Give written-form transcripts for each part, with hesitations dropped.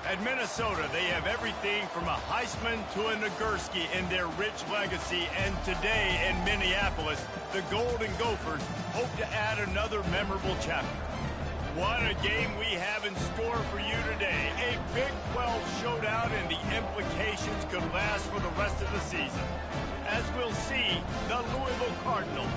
At Minnesota, they have everything from a Heisman to a Nagurski in their rich legacy. And today in Minneapolis, the Golden Gophers hope to add another memorable chapter. What a game we have in store for you today. A Big 12 showdown, and the implications could last for the rest of the season. As we'll see, the Louisville Cardinals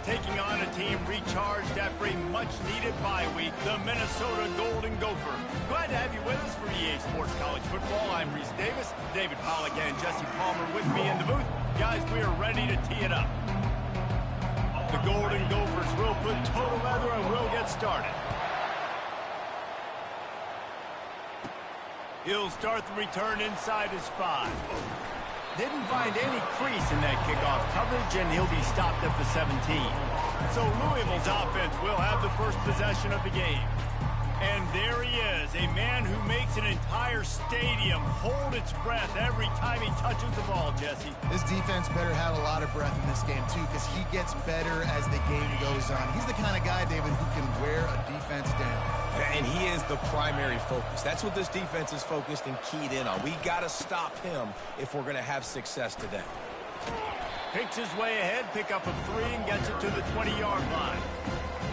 taking on a team recharged after a much-needed bye week, the Minnesota Golden Gopher. Glad to have you with us for EA Sports College Football. I'm Reese Davis, David Pollack and Jesse Palmer with me in the booth. Guys, we are ready to tee it up. The Golden Gophers will put total leather and we'll get started. He'll start the return inside his 5. Didn't find any crease in that kickoff coverage, and he'll be stopped at the 17. So Louisville's offense will have the first possession of the game. And there he is, a man who makes an entire stadium hold its breath every time he touches the ball, Jesse. This defense better have a lot of breath in this game, too, because he gets better as the game goes on. He's the kind of guy, David, who can wear a defense down. And he is the primary focus. That's what this defense is focused and keyed in on. We got to stop him if we're going to have success today. Picks his way ahead, pick up a 3, and gets it to the 20-yard line.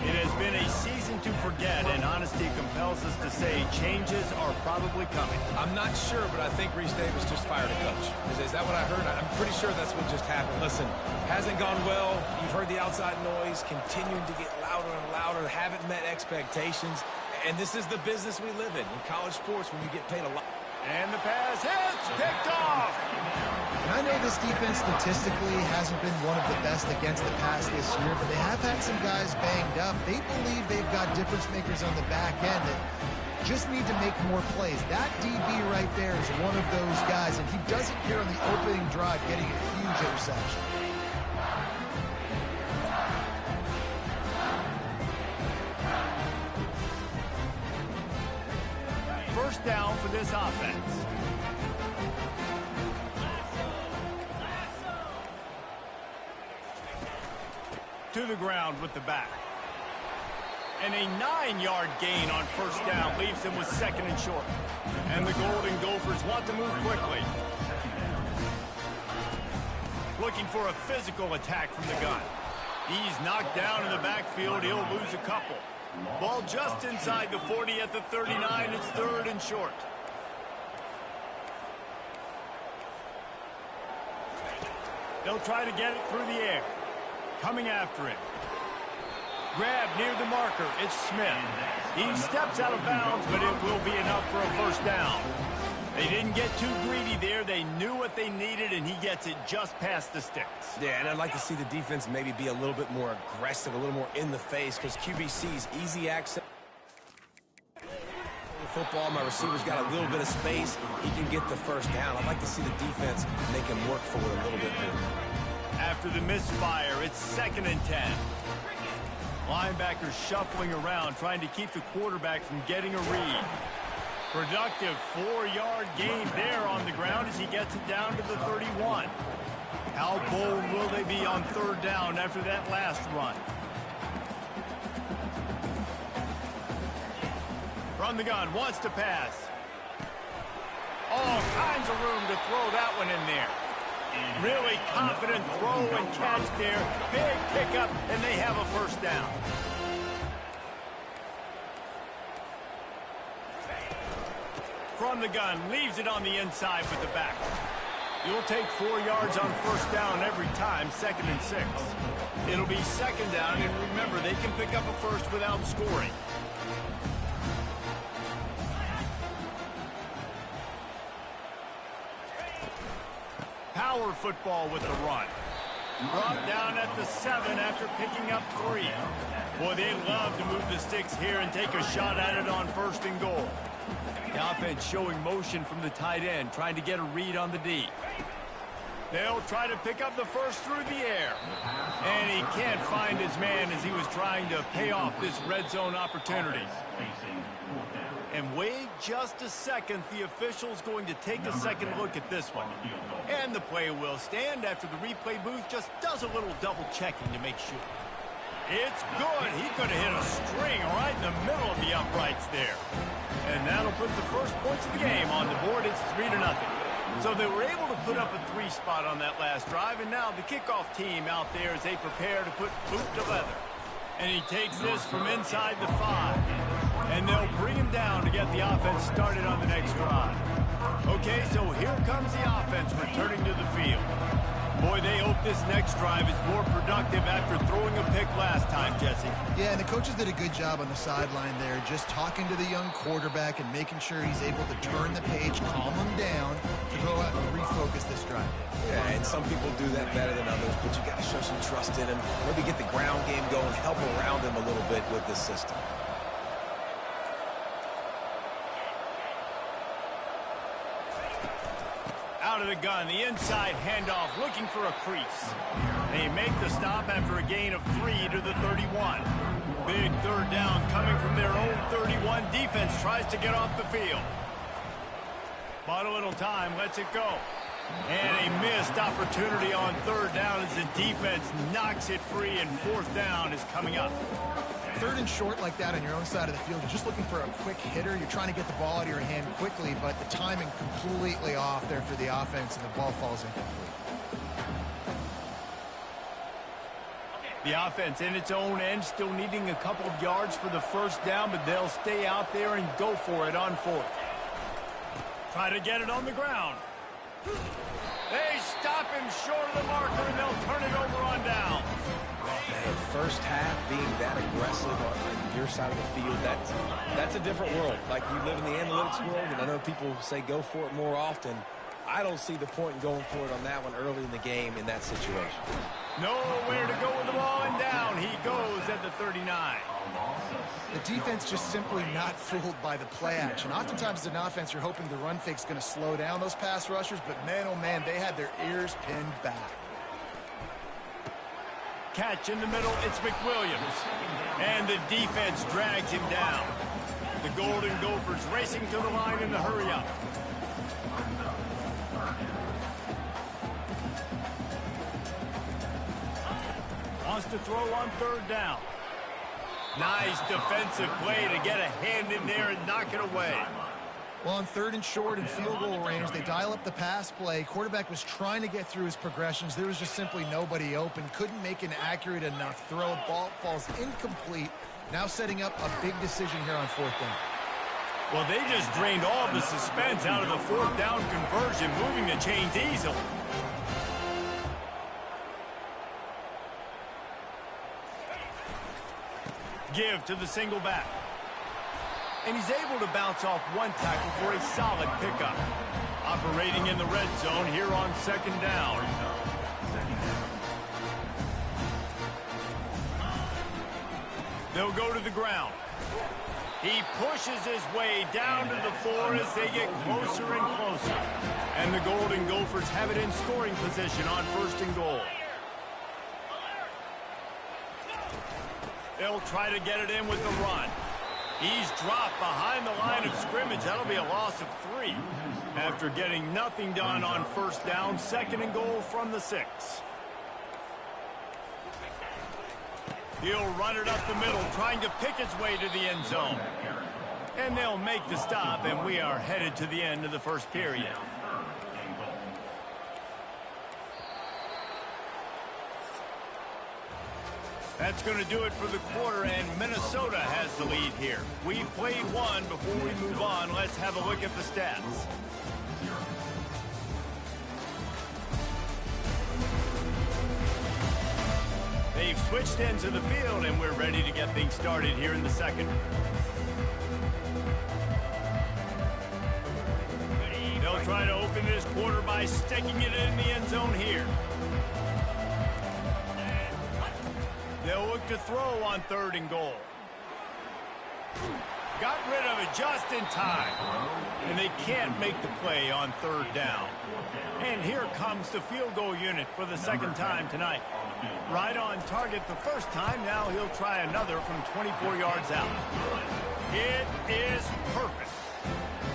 It has been a season to forget, and honesty compels us to say changes are probably coming. I'm not sure, but I think Reese Davis just fired a coach. Is that what I heard? I'm pretty sure that's what just happened. Listen, hasn't gone well. You've heard the outside noise, continuing to get louder and louder, haven't met expectations. And this is the business we live in college sports when you get paid a lot. And the pass hits, picked off. And I know this defense statistically hasn't been one of the best against the pass this year, but they have had some guys banged up. They believe they've got difference makers on the back end that just need to make more plays. That DB right there is one of those guys, and he does it here on the opening drive, getting a huge interception. First down for this offense. To the ground with the back. And a 9-yard gain on first down leaves him with 2nd and short. And the Golden Gophers want to move quickly. Looking for a physical attack from the gun. He's knocked down in the backfield. He'll lose a couple. Ball just inside the 40 at the 39. It's 3rd and short. They'll try to get it through the air. Coming after it. Grab near the marker. It's Smith. He steps out of bounds, but it will be enough for a first down. They didn't get too greedy there. They knew what they needed, and he gets it just past the sticks. Yeah, and I'd like to see the defense maybe be a little bit more aggressive, a little more in the face, because QBC's easy access. Football, my receiver's got a little bit of space. He can get the first down. I'd like to see the defense make him work for it a little bit more. After the misfire, it's 2nd and 10. Linebackers shuffling around, trying to keep the quarterback from getting a read. Productive 4-yard gain there on the ground as he gets it down to the 31. How bold will they be on 3rd down after that last run? From the gun, wants to pass. All kinds of room to throw that one in there. Really confident throw and catch there. Big pickup, and they have a first down. From the gun, leaves it on the inside with the back. You'll take 4 yards on first down every time, 2nd and 6. It'll be 2nd down, and remember, they can pick up a first without scoring. Power football with the run. Brought down at the 7 after picking up 3. Boy, they love to move the sticks here and take a shot at it on 1st and goal. The offense showing motion from the tight end, trying to get a read on the D. They'll try to pick up the first through the air. And he can't find his man as he was trying to pay off this red zone opportunity. And wait just a second, the official's going to take a second look at this one. And the play will stand after the replay booth just does a little double checking to make sure. It's good. He could have hit a string right in the middle of the uprights there. And that'll put the first points of the game on the board. It's 3-0. So they were able to put up a 3 spot on that last drive, and now the kickoff team out there as they prepare to put boot to leather. And he takes this from inside the 5. And they'll bring him down to get the offense started on the next drive. Okay, so here comes the offense returning to the field. Boy, they hope this next drive is more productive after throwing a pick last time, Jesse. Yeah, and the coaches did a good job on the sideline there, just talking to the young quarterback and making sure he's able to turn the page, calm him down, to go out and refocus this drive. Yeah, and some people do that better than others, but you got to show some trust in him. Maybe get the ground game going, help around him a little bit with this system. Out of the gun, the inside handoff, looking for a crease. They make the stop after a gain of 3 to the 31. Big third down coming from their own 31. Defense tries to get off the field. But a little time, lets it go. And a missed opportunity on third down as the defense knocks it free, and fourth down is coming up. 3rd and short like that on your own side of the field, you're just looking for a quick hitter. You're trying to get the ball out of your hand quickly, but the timing completely off there for the offense, and the ball falls incomplete. The offense in its own end, still needing a couple of yards for the first down, but they'll stay out there and go for it on 4th. Try to get it on the ground. They stop him short of the marker, and they'll turn it over on down. Man, first half being that aggressive on your side of the field, that's a different world. Like, you live in the analytics world, and I know people say go for it more often. I don't see the point in going for it on that one early in the game in that situation. Nowhere to go with the ball, and down he goes at the 39. The defense just simply not fooled by the play action. Oftentimes as an offense, you're hoping the run fake's going to slow down those pass rushers, but man, oh man, they had their ears pinned back. Catch in the middle, it's McWilliams. And the defense drags him down. The Golden Gophers racing to the line in the hurry-up. Wants to throw on third down. Nice defensive play to get a hand in there and knock it away. Well, on 3rd and short and field goal range, they dial up the pass play. Quarterback was trying to get through his progressions. There was just simply nobody open. Couldn't make an accurate enough throw. Ball falls incomplete. Now setting up a big decision here on 4th down. Well, they just drained all of the suspense out of the 4th down conversion, moving the chains easily. Give to the single back. And he's able to bounce off one tackle for a solid pickup. Operating in the red zone here on 2nd down. They'll go to the ground. He pushes his way down to the 4 as they get closer and closer. And the Golden Gophers have it in scoring position on 1st and goal. They'll try to get it in with the run. He's dropped behind the line of scrimmage. That'll be a loss of 3. After getting nothing done on 1st down, 2nd and goal from the 6. He'll run it up the middle, trying to pick his way to the end zone. And they'll make the stop, and we are headed to the end of the 1st period. That's going to do it for the quarter, and Minnesota has the lead here. We've played one. Before we move on, let's have a look at the stats. They've switched into the field, and we're ready to get things started here in the 2nd. They'll try to open this quarter by sticking it in the end zone here. They'll look to throw on 3rd and goal. Got rid of it just in time. And they can't make the play on 3rd down. And here comes the field goal unit for the 2nd time tonight. Right on target the first time. Now he'll try another from 24 yards out. It is perfect.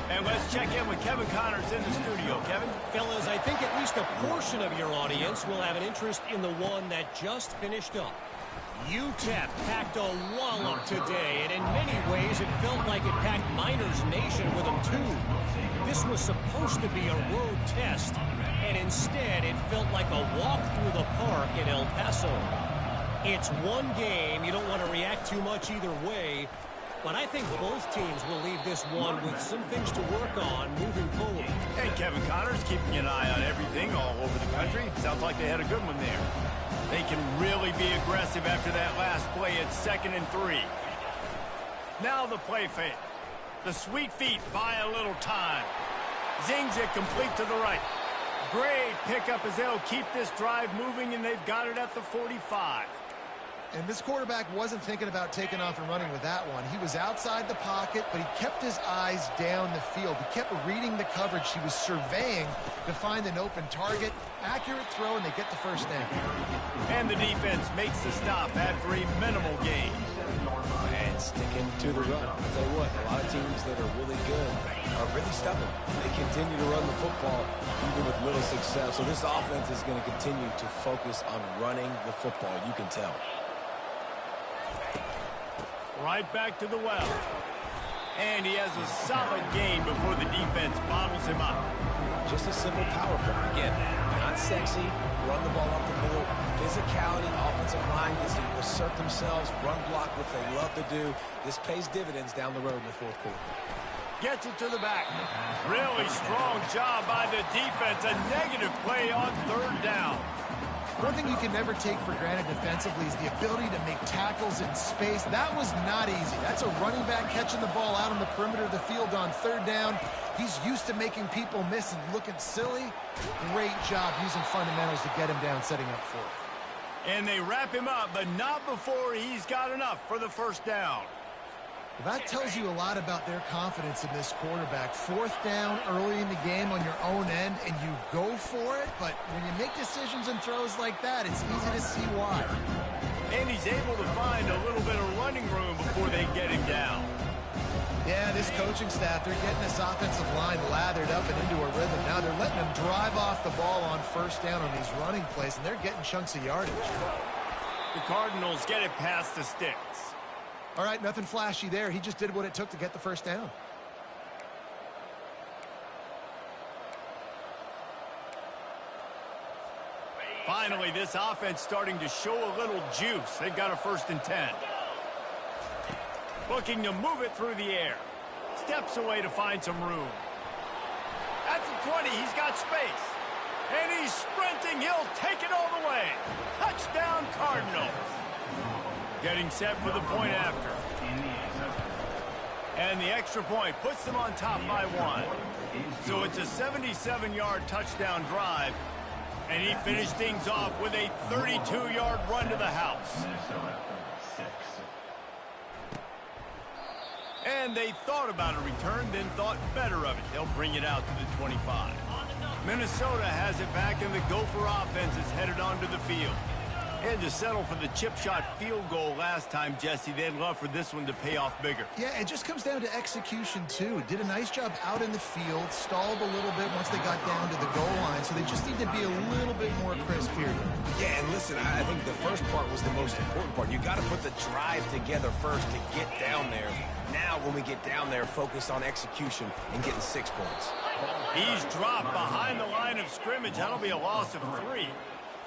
And let's check in with Kevin Connors in the studio. Kevin? Fellas, I think at least a portion of your audience will have an interest in the one that just finished up. UTEP packed a wallop today, and in many ways it felt like it packed Miners Nation with them too. This was supposed to be a road test, and instead it felt like a walk through the park in El Paso. It's one game, you don't want to react too much either way, but I think both teams will leave this one with some things to work on moving forward. And Kevin Connors keeping an eye on everything all over the country. Sounds like they had a good one there. They can really be aggressive after that last play. It's 2nd and 3. Now the play fake. The sweet feet buy a little time. Zings it complete to the right. Great pickup as they'll keep this drive moving, and they've got it at the 45. And this quarterback wasn't thinking about taking off and running with that one. He was outside the pocket, but he kept his eyes down the field. He kept reading the coverage. He was surveying to find an open target. Accurate throw, and they get the first down. And the defense makes the stop after a minimal gain. And sticking to the run. I'll tell you what, a lot of teams that are really good are really stubborn. They continue to run the football even with little success. So this offense is going to continue to focus on running the football. You can tell. Right back to the well. And he has a solid gain before the defense bottles him up. Just a simple power play. Again, not sexy, run the ball up the middle. Physicality, offensive line gets to assert themselves, run block, what they love to do. This pays dividends down the road in the 4th quarter. Gets it to the back. Really strong job by the defense. A negative play on 3rd down. One thing you can never take for granted defensively is the ability to make tackles in space. That was not easy. That's a running back catching the ball out on the perimeter of the field on 3rd down. He's used to making people miss and looking silly. Great job using fundamentals to get him down, setting up 4th. And they wrap him up, but not before he's got enough for the 1st down. Well, that tells you a lot about their confidence in this quarterback. 4th down early in the game on your own end, and you go for it, but when you make decisions and throws like that, it's easy to see why. And he's able to find a little bit of running room before they get him down. Yeah, this coaching staff, they're getting this offensive line lathered up and into a rhythm. Now they're letting them drive off the ball on 1st down on these running plays, and they're getting chunks of yardage. The Cardinals get it past the sticks. All right, nothing flashy there. He just did what it took to get the 1st down. Finally, this offense starting to show a little juice. They've got a 1st and 10. Looking to move it through the air. Steps away to find some room. At the 20, he's got space. And he's sprinting. He'll take it all the way. Touchdown, Cardinals. Getting set for the point after. And the extra point puts them on top by 1. So it's a 77-yard touchdown drive. And he finished things off with a 32-yard run to the house. And they thought about a return, then thought better of it. They'll bring it out to the 25. Minnesota has it back, and the Gopher offense is headed onto the field. Had to settle for the chip shot field goal last time, Jesse. They'd love for this one to pay off bigger. Yeah, it just comes down to execution, too. Did a nice job out in the field, stalled a little bit once they got down to the goal line, so they just need to be a little bit more crisp here. Yeah, and listen, I think the first part was the most important part. You got to put the drive together first to get down there. Now, when we get down there, focus on execution and getting 6 points. He's dropped behind the line of scrimmage. That'll be a loss of 3.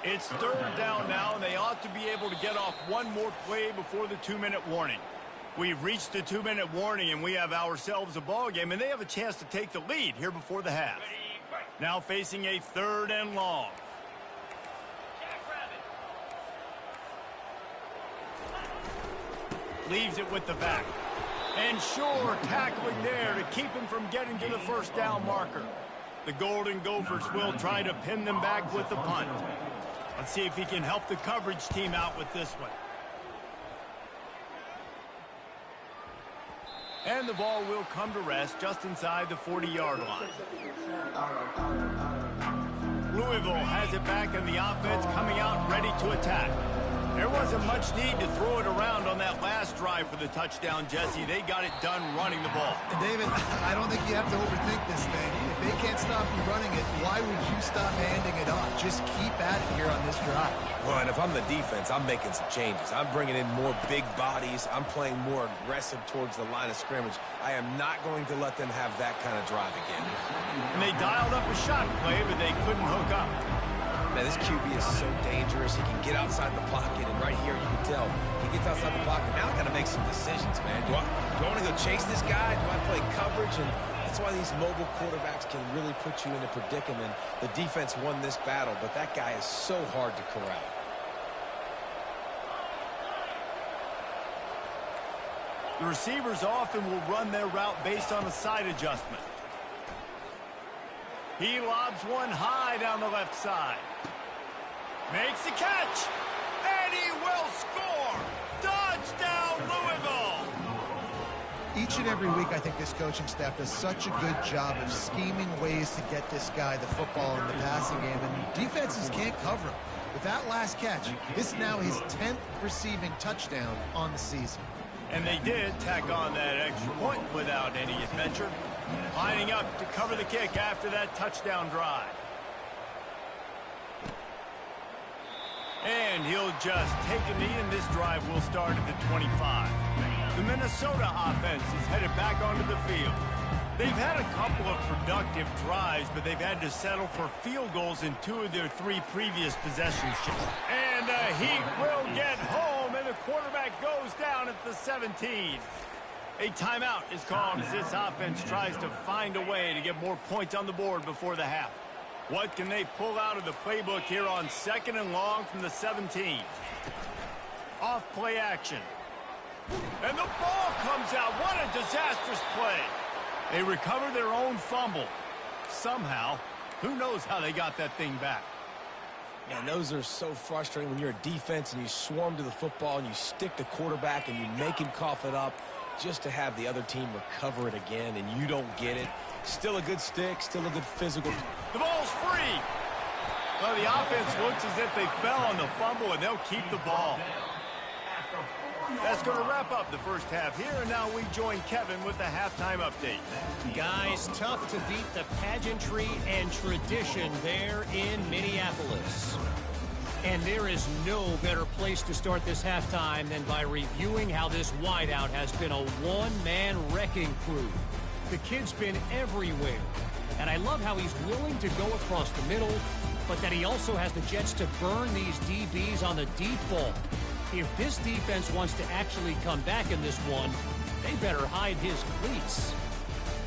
It's 3rd down now, and they ought to be able to get off one more play before the 2-minute warning. We've reached the 2-minute warning, and we have ourselves a ball game, and they have a chance to take the lead here before the half. Now facing a 3rd and long. Leaves it with the back. And sure, tackling there to keep him from getting to the 1st down marker. The Golden Gophers will try to pin them back with the punt. Let's see if he can help the coverage team out with this one. And the ball will come to rest just inside the 40-yard line. Louisville has it back, and the offense coming out ready to attack. There wasn't much need to throw it around on that last drive for the touchdown, Jesse. They got it done running the ball. And David, I don't think you have to overthink this thing. If they can't stop you running it, why would you stop handing it off? Just keep at it here on this drive. Well, and if I'm the defense, I'm making some changes. I'm bringing in more big bodies. I'm playing more aggressive towards the line of scrimmage. I am not going to let them have that kind of drive again. And they dialed up a shot play, but they couldn't hook up. Man, this QB is so dangerous. He can get outside the pocket, and right here you can tell he gets outside the pocket. Now I got to make some decisions, man. Do I want to go chase this guy? Do I play coverage? And that's why these mobile quarterbacks can really put you in a predicament. The defense won this battle, but that guy is so hard to corral. The receivers often will run their route based on a side adjustment. He lobs one high down the left side. Makes the catch. And he will score. Touchdown, Louisville. Each and every week, I think this coaching staff does such a good job of scheming ways to get this guy the football in the passing game, and defenses can't cover him. With that last catch, this is now his 10th receiving touchdown on the season. And they did tack on that extra point without any adventure. Lining up to cover the kick after that touchdown drive. And he'll just take a knee, and this drive will start at the 25. The Minnesota offense is headed back onto the field. They've had a couple of productive drives, but they've had to settle for field goals in 2 of their 3 previous possessions. And the Heat will get home, and the quarterback goes down at the 17. A timeout is called as this offense tries to find a way to get more points on the board before the half. What can they pull out of the playbook here on 2nd and long from the 17? Off play action. And the ball comes out. What a disastrous play. They recover their own fumble. Somehow, who knows how they got that thing back. Man, those are so frustrating when you're a defense and you swarm to the football and you stick the quarterback and you make him cough it up just to have the other team recover it again and you don't get it. Still a good stick, still a good physical. The ball's free. Well, the offense looks as if they fell on the fumble, and they'll keep the ball. That's going to wrap up the first half here, and now we join Kevin with the halftime update. Guys, tough to beat the pageantry and tradition there in Minneapolis. And there is no better place to start this halftime than by reviewing how this wideout has been a one-man wrecking crew. The kid's been everywhere, and I love how he's willing to go across the middle, but that he also has the jets to burn these DBs on the deep ball. If this defense wants to actually come back in this one, they better hide his cleats.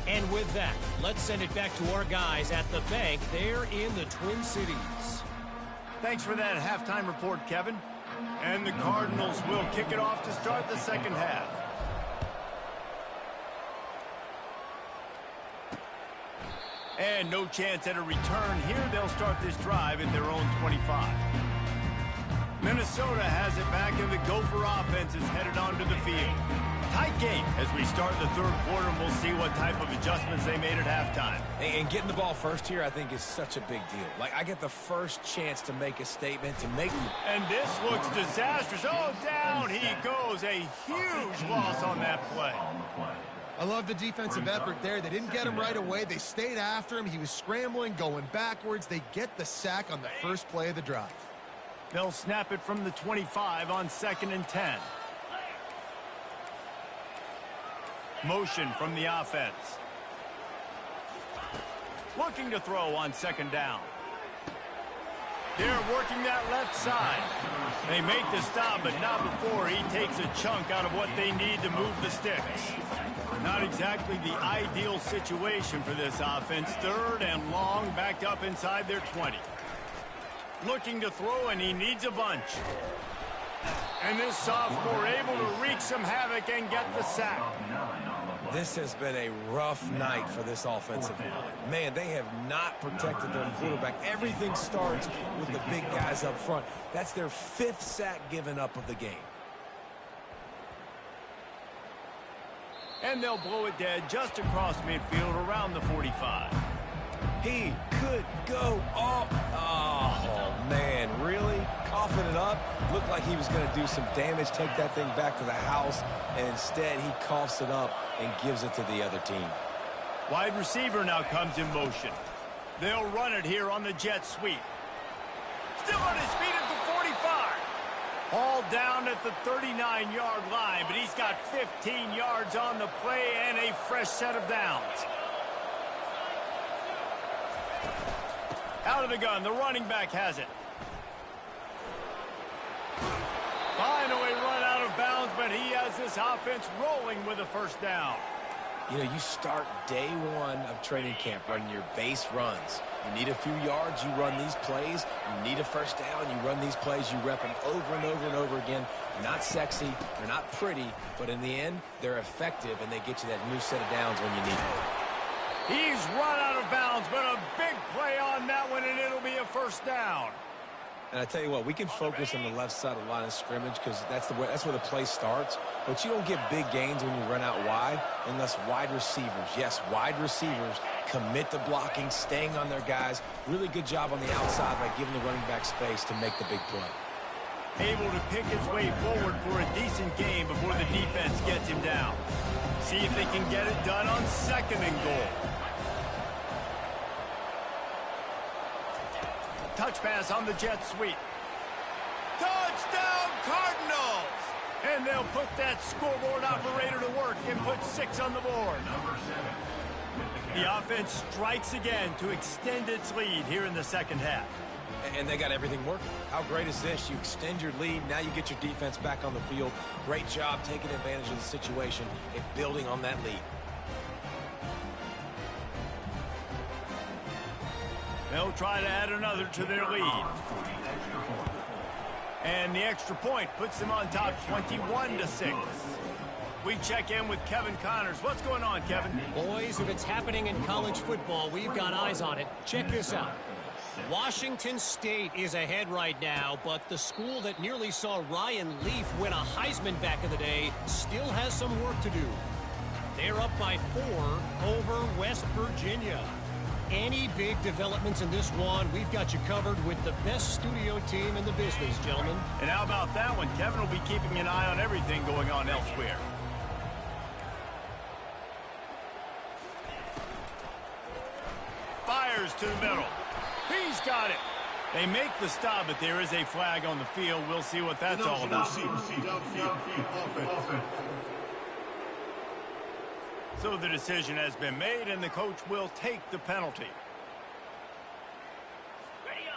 And with that, let's send it back to our guys at the bank there in the Twin Cities. Thanks for that halftime report, Kevin. And the Cardinals will kick it off to start the second half. And no chance at a return here. They'll start this drive at their own 25. Minnesota has it back, and the Gopher offense is headed onto the field. Tight game as we start the third quarter, and we'll see what type of adjustments they made at halftime. And getting the ball first here, I think, is such a big deal. Like, I get the first chance to make a statement, to make... And this looks disastrous. Oh, down he goes. A huge loss on that play. I love the defensive effort there. They didn't get him right away. They stayed after him. He was scrambling, going backwards. They get the sack on the first play of the drive. They'll snap it from the 25 on 2nd and 10. Motion from the offense. Looking to throw on 2nd down. They're working that left side. They make the stop, but not before he takes a chunk out of what they need to move the sticks. Not exactly the ideal situation for this offense. 3rd and long, backed up inside their 20. Looking to throw, and he needs a bunch. And this sophomore able to wreak some havoc and get the sack. This has been a rough night for this offensive line. Man, they have not protected their quarterback. Everything starts with the big guys up front. That's their 5th sack given up of the game. And they'll blow it dead just across midfield around the 45. He could go off. Oh, man, really? Come soften it up. Looked like he was going to do some damage, take that thing back to the house, and instead he coughs it up and gives it to the other team. Wide receiver now comes in motion. They'll run it here on the jet sweep. Still on his feet at the 45. Hauled down at the 39-yard line, but he's got 15 yards on the play and a fresh set of downs. Out of the gun, the running back has it. Finally run out of bounds, but he has this offense rolling with a first down. You know, you start day one of training camp running your base runs. You need a few yards, you run these plays. You need a first down, you run these plays. You rep them over and over and over again. They're not sexy, they're not pretty, but in the end, they're effective, and they get you that new set of downs when you need it. He's run out of bounds, but a big play on that one, and it'll be a first down. And I tell you what, we can focus on the left side of the line of scrimmage because that's where the play starts. But you don't get big gains when you run out wide unless wide receivers, yes, wide receivers, commit to blocking, staying on their guys. Really good job on the outside by giving the running back space to make the big play. Able to pick his way forward for a decent game before the defense gets him down. See if they can get it done on second and goal. Touch pass on the jet sweep. Touchdown Cardinals! And they'll put that scoreboard operator to work and put 6 on the board. The offense strikes again to extend its lead here in the second half. And they got everything working. How great is this? You extend your lead. Now you get your defense back on the field. Great job taking advantage of the situation and building on that lead. They'll try to add another to their lead. And the extra point puts them on top 21-6. We check in with Kevin Connors. What's going on, Kevin? Boys, if it's happening in college football, we've got eyes on it. Check this out. Washington State is ahead right now, but the school that nearly saw Ryan Leaf win a Heisman back in the day still has some work to do. They're up by 4 over West Virginia. Any big developments in this one, we've got you covered with the best studio team in the business, gentlemen. And how about that one? Kevin will be keeping an eye on everything going on elsewhere. Fires to the middle. He's got it. They make the stop, but there is a flag on the field. We'll see what that's all about. So the decision has been made, and the coach will take the penalty.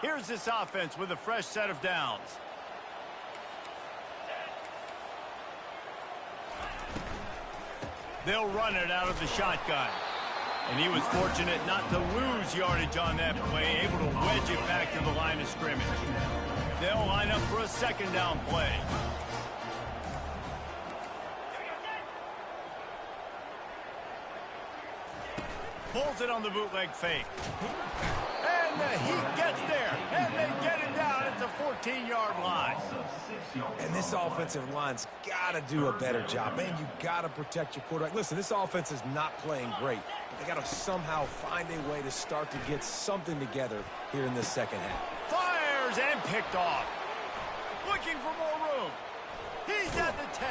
Here's this offense with a fresh set of downs. They'll run it out of the shotgun. And he was fortunate not to lose yardage on that play, able to wedge it back to the line of scrimmage. They'll line up for a second down play. Pulls it on the bootleg fake. And the Heat gets there. And they get it down at the 14-yard line. And this offensive line's got to do a better job. Man, you got to protect your quarterback. Listen, this offense is not playing great. But they got to somehow find a way to start to get something together here in this second half. Fires and picked off. Looking for more room. He's at the 10.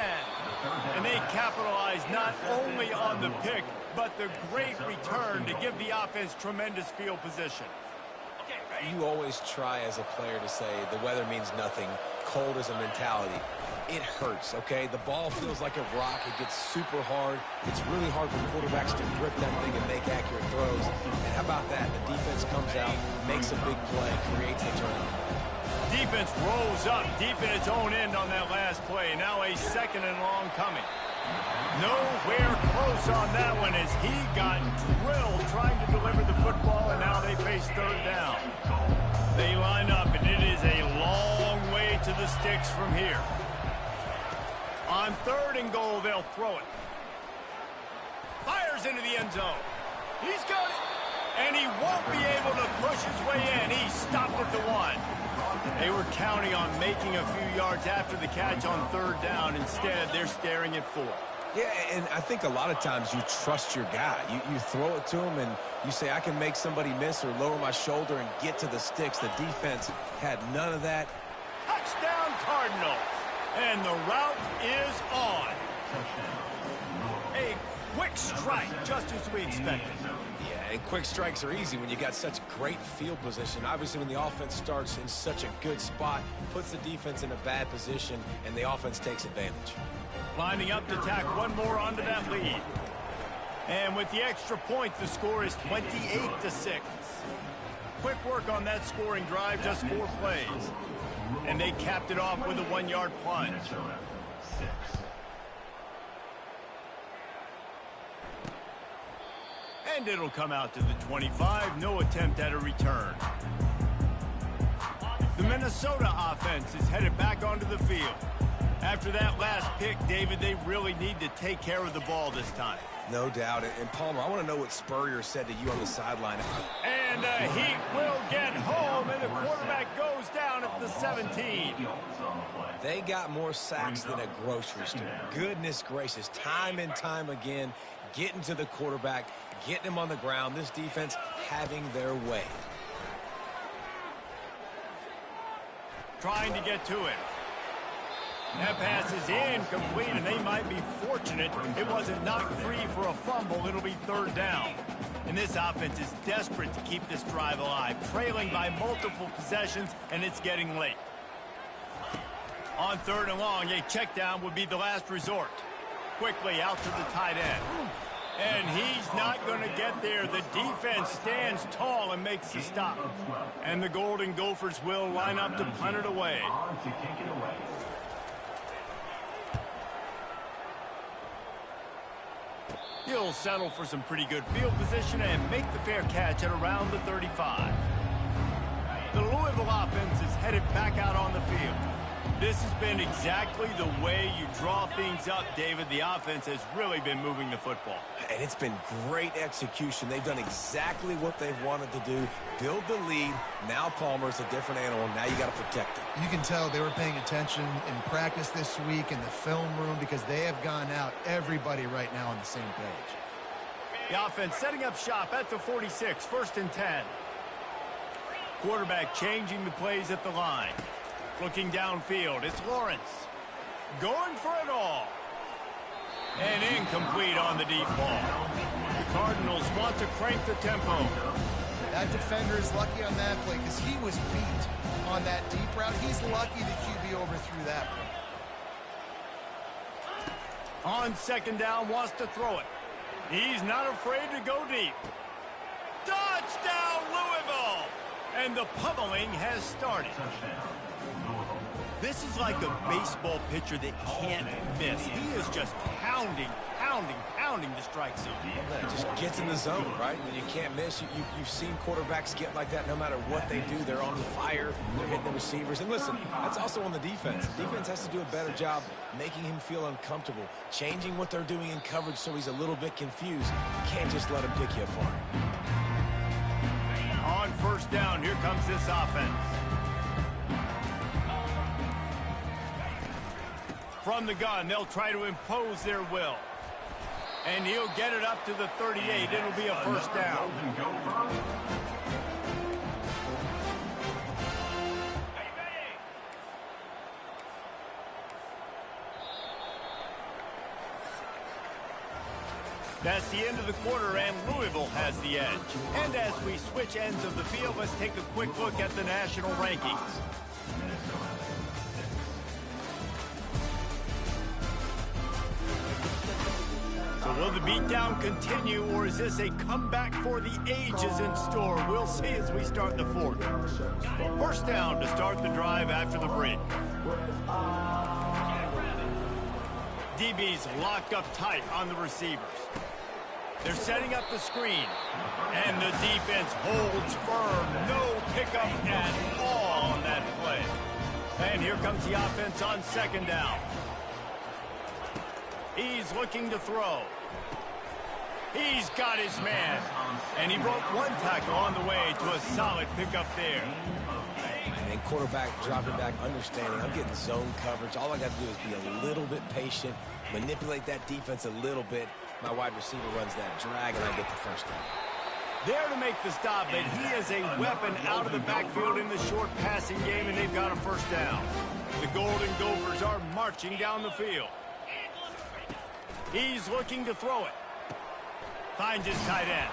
And they capitalize not only on the pick, but the great return to give the offense tremendous field position. You always try as a player to say the weather means nothing. Cold is a mentality. It hurts, okay? The ball feels like a rock. It gets super hard. It's really hard for quarterbacks to grip that thing and make accurate throws. And how about that? The defense comes out, makes a big play, creates the turnover. Defense rolls up deep in its own end on that last play. Now a second and long coming. Nowhere close on that one as he got drilled trying to deliver the football, and now they face third down. They line up, and it is a long way to the sticks from here. On third and goal, they'll throw it. Fires into the end zone. He's got it. And he won't be able to push his way in. He stopped at the 1. They were counting on making a few yards after the catch on third down. Instead, they're staring at 4. Yeah, and I think a lot of times you trust your guy. You throw it to him, and you say, I can make somebody miss or lower my shoulder and get to the sticks. The defense had none of that. Touchdown Cardinals. And the route is on. A quick strike, just as we expected. Yeah, and quick strikes are easy when you got such great field position. Obviously, when the offense starts in such a good spot, puts the defense in a bad position, and the offense takes advantage. Lining up to tack one more onto that lead. And with the extra point, the score is 28-6. Quick work on that scoring drive, just 4 plays. And they capped it off with a 1-yard plunge. And it'll come out to the 25. No attempt at a return. The Minnesota offense is headed back onto the field. After that last pick, David, they really need to take care of the ball this time. No doubt. And Palmer, I want to know what Spurrier said to you on the sideline. And he will get home, and the quarterback goes down at the 17. They got more sacks than a grocery store. Goodness gracious, time and time again, getting to the quarterback, getting him on the ground. This defense having their way. Trying to get to it. That pass is incomplete, and they might be fortunate it wasn't knocked free for a fumble. It'll be 3rd down. And this offense is desperate to keep this drive alive, trailing by multiple possessions, and it's getting late. On 3rd and long, a check down would be the last resort. Quickly out to the tight end. And he's not going to get there. The defense stands tall and makes the stop. And the Golden Gophers will line up to punt it away. He'll settle for some pretty good field position and make the fair catch at around the 35. The Louisville offense is headed back out on the field. This has been exactly the way you draw things up, David. The offense has really been moving the football. And it's been great execution. They've done exactly what they've wanted to do. Build the lead. Now Palmer's a different animal. Now you got to protect him. You can tell they were paying attention in practice this week in the film room because they have gone out, everybody right now on the same page. The offense setting up shop at the 46, 1st and 10. Quarterback changing the plays at the line. Looking downfield, it's Lawrence. Going for it all. And incomplete on the deep ball. The Cardinals want to crank the tempo. That defender is lucky on that play because he was beat on that deep route. He's lucky the QB overthrew that one. On 2nd down, wants to throw it. He's not afraid to go deep. Touchdown, Louisville! And the pummeling has started. This is like a baseball pitcher that can't miss. He is just pounding the strike zone. It just gets in the zone, right? When you can't miss, you've seen quarterbacks get like that no matter what they do. They're on fire. They're hitting the receivers. And listen, that's also on the defense. The defense has to do a better job making him feel uncomfortable, changing what they're doing in coverage so he's a little bit confused. You can't just let him pick you apart. On 1st down, here comes this offense. From the gun, they'll try to impose their will. And he'll get it up to the 38. It'll be a 1st down. That's the end of the quarter, and Louisville has the edge. And as we switch ends of the field, let's take a quick look at the national rankings. So will the beatdown continue, or is this a comeback for the ages in store? We'll see as we start the 4th. 1st down to start the drive after the break. DB's locked up tight on the receivers. They're setting up the screen. And the defense holds firm. No pickup at all on that play. And here comes the offense on 2nd down. He's looking to throw. He's got his man. And he broke one tackle on the way to a solid pickup there. And quarterback dropping back, understanding I'm getting zone coverage. All I got to do is be a little bit patient, manipulate that defense a little bit. My wide receiver runs that drag, and I get the 1st down. There to make the stop, but he is a weapon out of the backfield in the short passing game, and they've got a first down. The Golden Gophers are marching down the field. He's looking to throw it. Finds his tight end.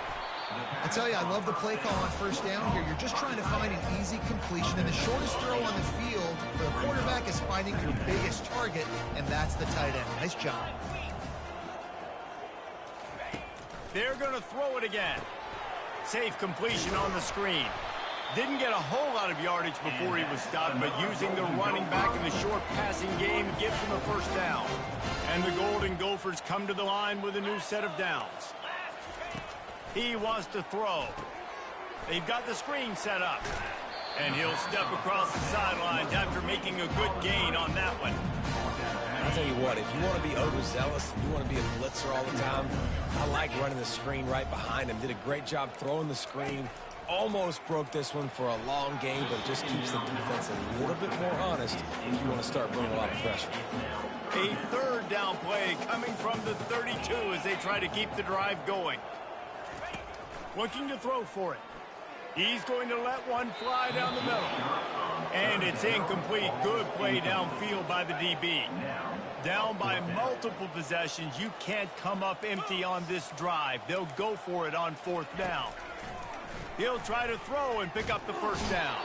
I tell you, I love the play call on first down here. You're just trying to find an easy completion, and the shortest throw on the field for the quarterback is finding your biggest target, and that's the tight end. Nice job. They're going to throw it again. Safe completion on the screen. Didn't get a whole lot of yardage before he was stopped, but using the running back in the short passing game gives him a first down. And the Golden Gophers come to the line with a new set of downs. He wants to throw. They've got the screen set up. And he'll step across the sidelines after making a good gain on that one. I'll tell you what, if you want to be overzealous, you want to be a blitzer all the time, I like running the screen right behind him. Did a great job throwing the screen. Almost broke this one for a long game, but it just keeps the defense a little bit more honest if you want to start bringing a lot of pressure. A third down play coming from the 32 as they try to keep the drive going. Looking to throw for it. He's going to let one fly down the middle. And it's incomplete. Good play downfield by the DB. Down by multiple possessions. You can't come up empty on this drive. They'll go for it on fourth down. He'll try to throw and pick up the first down.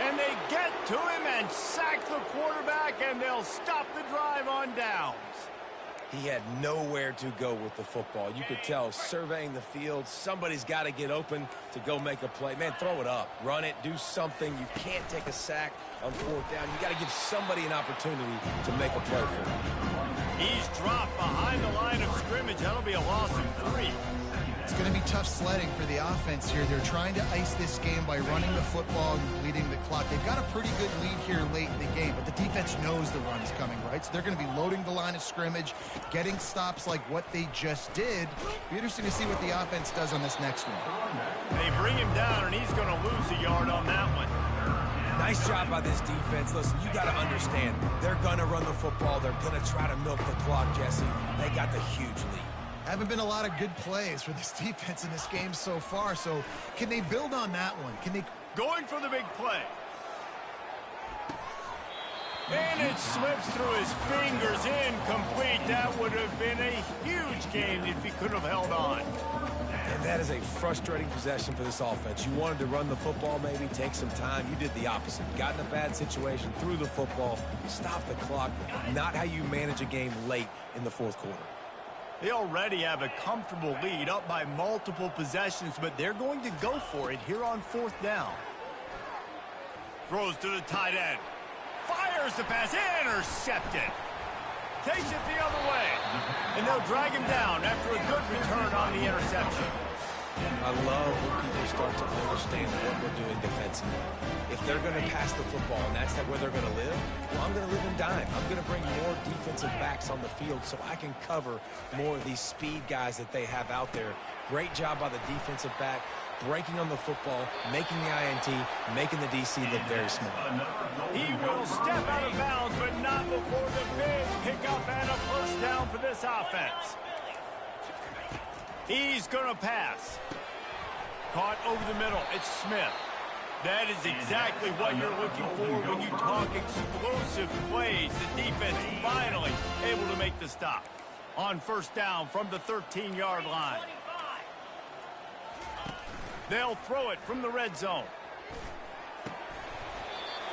And they get to him and sack the quarterback, and they'll stop the drive on downs. He had nowhere to go with the football. You could tell, surveying the field, somebody's got to get open to go make a play. Man, throw it up. Run it. Do something. You can't take a sack on fourth down. You got to give somebody an opportunity to make a play for him. He's dropped behind the line of scrimmage. That'll be a loss of 3. It's going to be tough sledding for the offense here. They're trying to ice this game by running the football and bleeding the clock. They've got a pretty good lead here late in the game, but the defense knows the run's coming, right? So they're going to be loading the line of scrimmage, getting stops like what they just did. Be interesting to see what the offense does on this next one. They bring him down, and he's going to lose a yard on that one. Nice job by this defense. Listen, you got to understand, they're going to run the football. They're going to try to milk the clock, Jesse. They got the huge lead. Haven't been a lot of good plays for this defense in this game so far, so can they build on that one? Can they... Going for the big play. And it slips through his fingers, incomplete. That would have been a huge game if he could have held on. And that is a frustrating possession for this offense. You wanted to run the football, maybe take some time. You did the opposite. Got in a bad situation, threw the football, stopped the clock. Not how you manage a game late in the fourth quarter. They already have a comfortable lead, up by multiple possessions, but they're going to go for it here on fourth down. Throws to the tight end. Fires the pass, intercepted. Takes it the other way. And they'll drag him down after a good return on the interception. I love when people start to understand what we're doing defensively. If they're going to pass the football and that's where they're going to live, well, I'm going to live in dime. I'm going to bring more defensive backs on the field so I can cover more of these speed guys that they have out there. Great job by the defensive back, breaking on the football, making the INT, making the DC look very smart. He will step out of bounds, but not before the big pickup and a first down for this offense. He's going to pass. Caught over the middle. It's Smith. That is exactly what you're looking for when you talk explosive plays. The defense finally able to make the stop. On first down from the 13-yard line. They'll throw it from the red zone.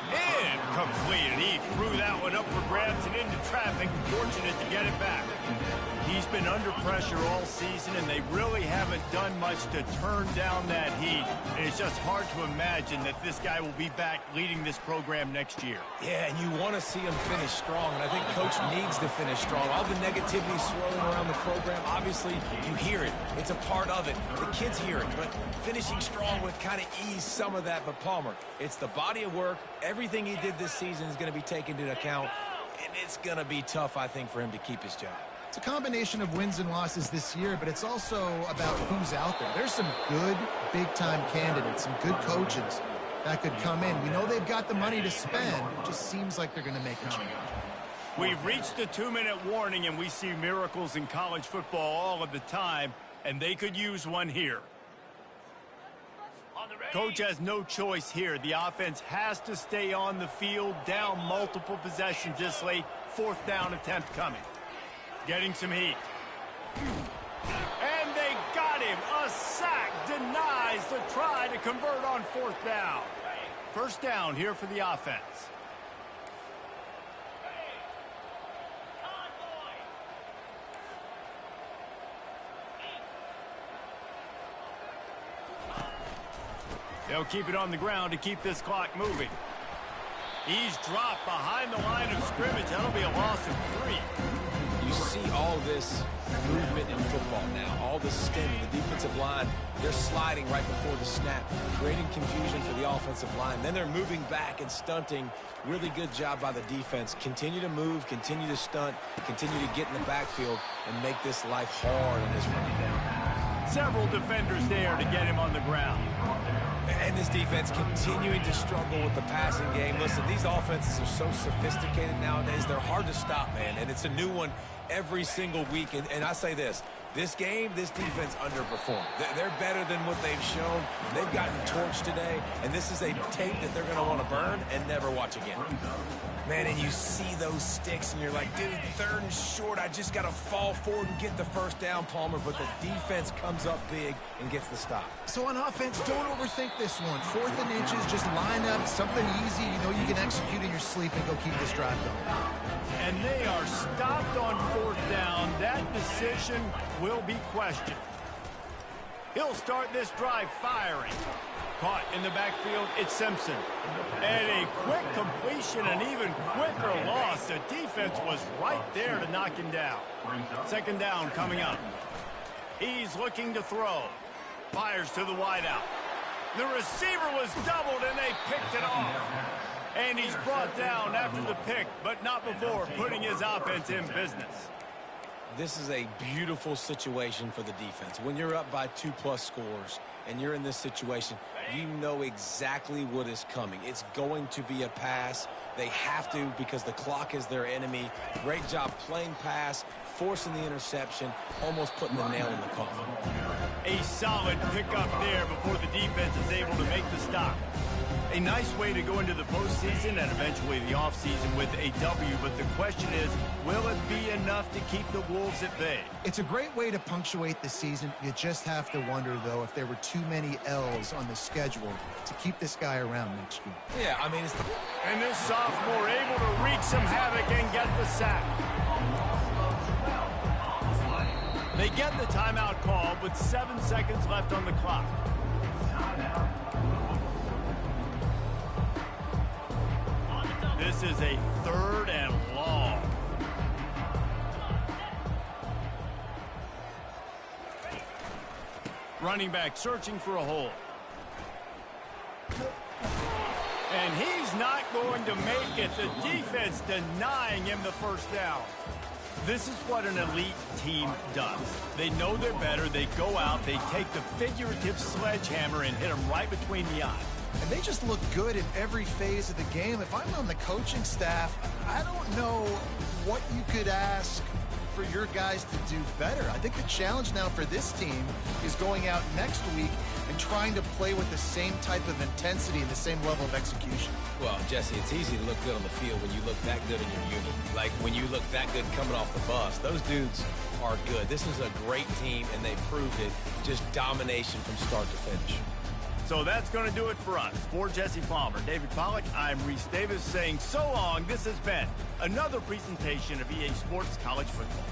Incomplete. He threw that one up for grabs and into traffic. Fortunate to get it back. He's been under pressure all season, and they really haven't done much to turn down that heat. And it's just hard to imagine that this guy will be back leading this program next year. Yeah, and you want to see him finish strong, and I think Coach needs to finish strong. All the negativity swirling around the program, obviously, you hear it. It's a part of it. The kids hear it, but finishing strong would kind of ease some of that. But Palmer, it's the body of work. Everything he did this season is going to be taken into account, and it's going to be tough, I think, for him to keep his job. It's a combination of wins and losses this year, but it's also about who's out there. There's some good big-time candidates, some good coaches that could come in. We know they've got the money to spend. It just seems like they're going to make a change. We've reached the 2-minute warning, and we see miracles in college football all of the time, and they could use one here. Coach has no choice here. The offense has to stay on the field, down multiple possessions this late. 4th down attempt coming. Getting some heat. And they got him. A sack denies the try to convert on 4th down. 1st down here for the offense. They'll keep it on the ground to keep this clock moving. He's dropped behind the line of scrimmage. That'll be a loss of 3. You see all this movement in football now, all the stemming, the defensive line, they're sliding right before the snap, creating confusion for the offensive line. Then they're moving back and stunting. Really good job by the defense. Continue to move, continue to stunt, continue to get in the backfield and make this life hard on this running down. Several defenders there to get him on the ground. And this defense continuing to struggle with the passing game. Listen, these offenses are so sophisticated nowadays. They're hard to stop, man. And it's a new one every single week. And I say this game, this defense underperformed. They're better than what they've shown. They've gotten torched today. And this is a tape that they're going to want to burn and never watch again. Man, and you see those sticks, and you're like, dude, 3rd and short. I just got to fall forward and get the 1st down, Palmer. But the defense comes up big and gets the stop. So on offense, don't overthink this one. 4th and inches, just line up, something easy. You know you can execute in your sleep and go keep this drive going. And they are stopped on 4th down. That decision will be questioned. He'll start this drive firing. Caught in the backfield, it's Simpson. And a quick completion, an even quicker loss. The defense was right there to knock him down. 2nd down coming up. He's looking to throw. Fires to the wideout. The receiver was doubled, and they picked it off. And he's brought down after the pick, but not before putting his offense in business. This is a beautiful situation for the defense. When you're up by 2+ scores and you're in this situation, you know exactly what is coming. It's going to be a pass. They have to because the clock is their enemy. Great job playing pass, forcing the interception, almost putting the nail in the coffin. A solid pickup there before the defense is able to make the stop. A nice way to go into the postseason and eventually the offseason with a W, but the question is, will it be enough to keep the Wolves at bay? It's a great way to punctuate the season. You just have to wonder, though, if there were too many L's on the schedule to keep this guy around next year. Yeah, I mean, and this sophomore able to wreak some havoc and get the sack. They get the timeout call with 7 seconds left on the clock. This is a 3rd and long. Running back searching for a hole. And he's not going to make it. The defense denying him the 1st down. This is what an elite team does. They know they're better. They go out. They take the figurative sledgehammer and hit them right between the eyes. And they just look good in every phase of the game. If I'm on the coaching staff, I don't know what you could ask for your guys to do better. I think the challenge now for this team is going out next week and trying to play with the same type of intensity and the same level of execution. Well, Jesse, it's easy to look good on the field when you look that good in your unit. Like when you look that good coming off the bus. Those dudes are good. This is a great team, and they proved it. Just domination from start to finish. So that's going to do it for us. For Jesse Palmer, David Pollack, I'm Reese Davis saying so long. This has been another presentation of EA Sports College Football.